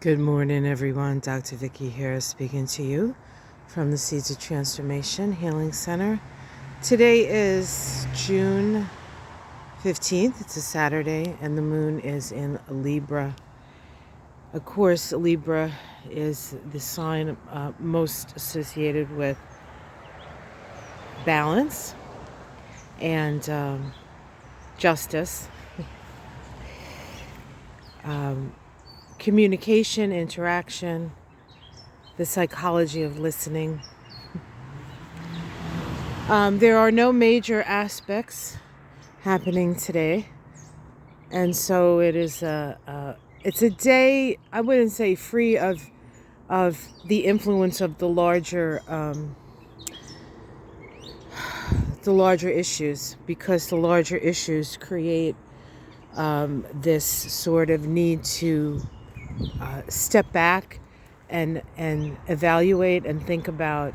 Good morning, everyone. Dr. Vicki here speaking to you from the Seeds of Transformation Healing Center. Today is June 15th. It's a Saturday, and the moon is in Libra. Of course, Libra is the sign most associated with balance and justice, communication, interaction, the psychology of listening. There are no major aspects happening today, and so it's a day, I wouldn't say free of the influence of the larger issues, because the larger issues create this sort of need to step back and evaluate and think about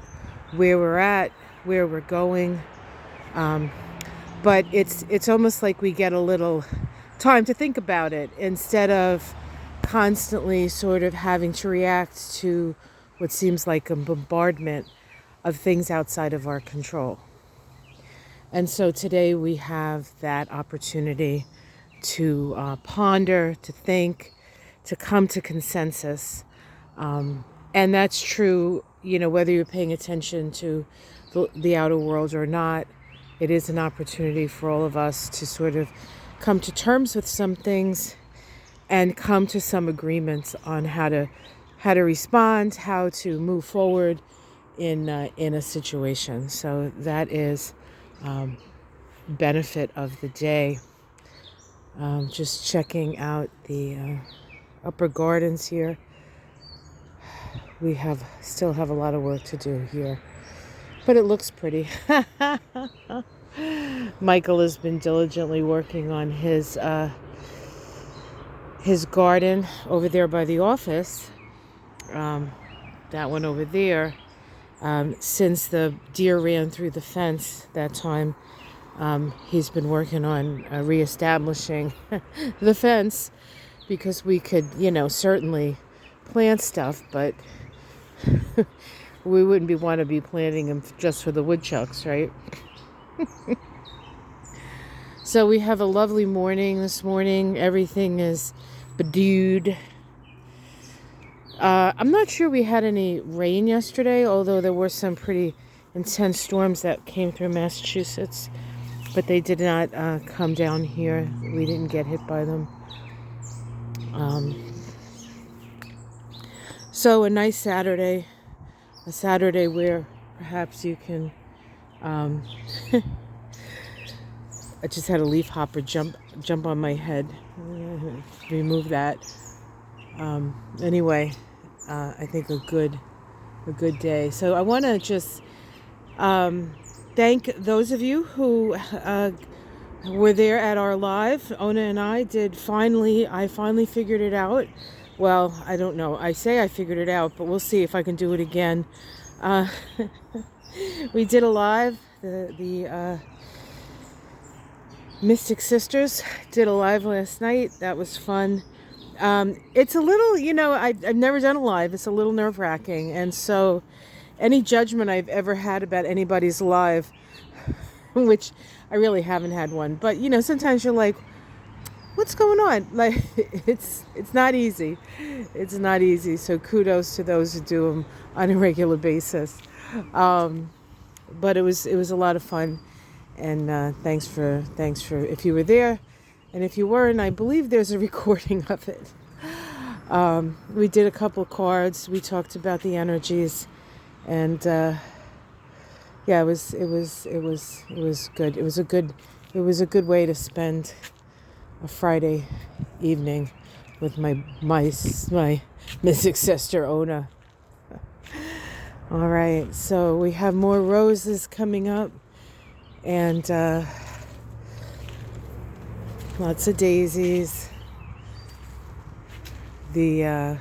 where we're at, where we're going. But it's almost like we get a little time to think about it instead of constantly sort of having to react to what seems like a bombardment of things outside of our control. And so today we have that opportunity to ponder, to think, to come to consensus. And that's true, whether you're paying attention to the outer world or not. It is an opportunity for all of us to sort of come to terms with some things and come to some agreements on how to respond, how to move forward in a situation. So that is benefit of the day. Just checking out the upper gardens here. We still have a lot of work to do here, but it looks pretty. Michael has been diligently working on his garden over there by the office. That one over there. Since the deer ran through the fence that time, he's been working on reestablishing the fence, because we could, certainly plant stuff, but we wouldn't want to be planting them just for the woodchucks, right? So we have a lovely morning this morning. Everything is bedewed. I'm not sure we had any rain yesterday, although there were some pretty intense storms that came through Massachusetts, but they did not come down here. We didn't get hit by them. So a nice Saturday, a Saturday where perhaps you can, I just had a leaf hopper jump on my head. Remove that. Anyway, I think a good day. So I want to just thank those of you who were there at our live. Ona and I finally figured it out. Well, I don't know. I say I figured it out, but we'll see if I can do it again. We did a live. The Mystic Sisters did a live last night. That was fun. It's a little, I've never done a live. It's a little nerve-wracking. And so any judgment I've ever had about anybody's live, which I really haven't had one, but, sometimes you're like, what's going on? Like, it's not easy. It's not easy. So kudos to those who do them on a regular basis. But it was a lot of fun. And thanks for if you were there. And if you weren't, I believe there's a recording of it. We did a couple cards. We talked about the energies, and it was good. It was a good way to spend a Friday evening with my mystic sister Ona. All right, so we have more roses coming up, and lots of daisies. The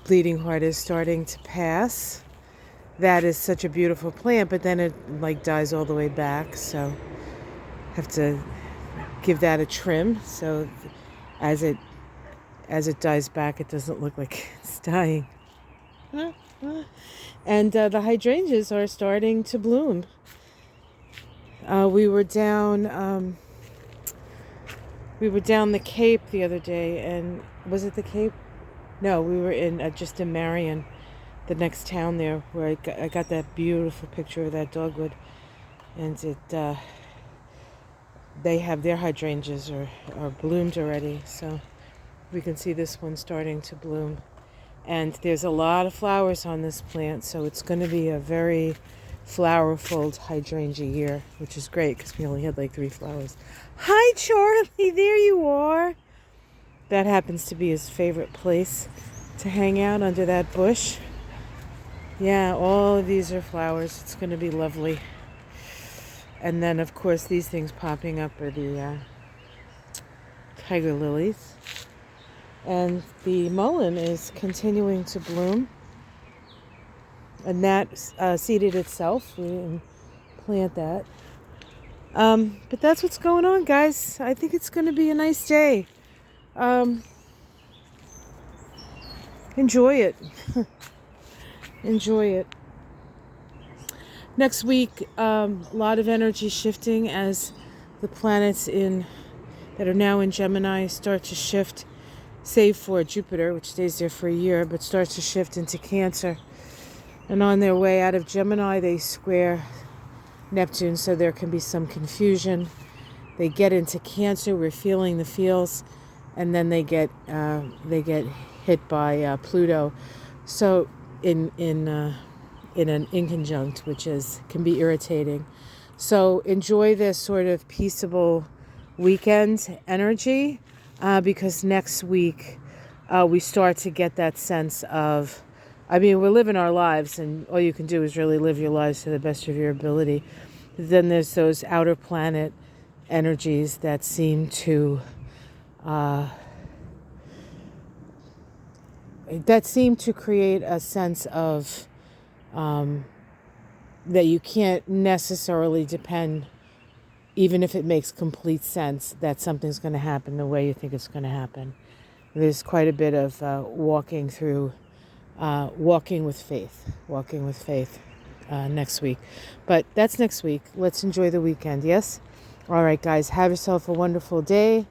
bleeding heart is starting to pass. That is such a beautiful plant, but then it dies all the way back, so have to give that a trim, so as it as it dies back, it doesn't look like it's dying. And the hydrangeas are starting to bloom. We were down the Cape the other day, and was it the Cape? No, we were in just in Marion, the next town there, where I got that beautiful picture of that dogwood, and they have their hydrangeas are bloomed already, so we can see this one starting to bloom. And there's a lot of flowers on this plant, so it's going to be a very flower-filled hydrangea year, which is great because we only had like 3 flowers. Hi, Charlie, there you are. That happens to be his favorite place to hang out, under that bush. Yeah, all of these are flowers. It's going to be lovely. And then, of course, these things popping up are the tiger lilies. And the mullein is continuing to bloom. And that seeded itself. We didn't plant that. But that's what's going on, guys. I think it's going to be a nice day. Enjoy it. Enjoy it. Next week, a lot of energy shifting as the planets that are now in Gemini start to shift, save for Jupiter, which stays there for a year, but starts to shift into Cancer. And on their way out of Gemini, they square Neptune, so there can be some confusion. They get into Cancer, we're feeling the feels, and then they get hit by Pluto. So in an inconjunct, which can be irritating. So enjoy this sort of peaceable weekend energy, because next week we start to get that sense of, we're living our lives, and all you can do is really live your lives to the best of your ability. Then there's those outer planet energies that seem to create a sense of that you can't necessarily depend, even if it makes complete sense, that something's going to happen the way you think it's going to happen. There's quite a bit of walking with faith next week. But that's next week. Let's enjoy the weekend, yes? All right, guys, have yourself a wonderful day.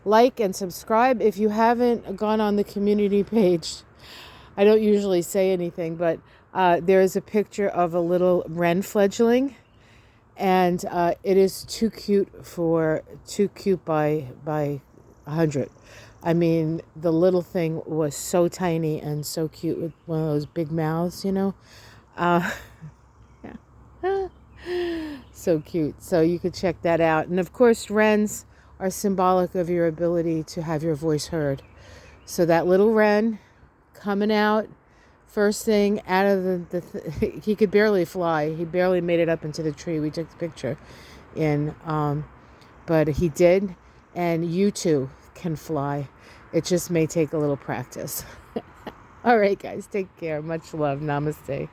Like and subscribe if you haven't gone on the community page. I don't usually say anything, but there is a picture of a little wren fledgling, and it is too cute by 100. I mean, the little thing was so tiny and so cute with one of those big mouths, yeah. So cute. So you could check that out. And of course, wrens are symbolic of your ability to have your voice heard. So that little wren coming out first thing out of he could barely fly. He barely made it up into the tree. We took the picture but he did, and you too can fly. It just may take a little practice. All right, guys, take care. Much love. Namaste.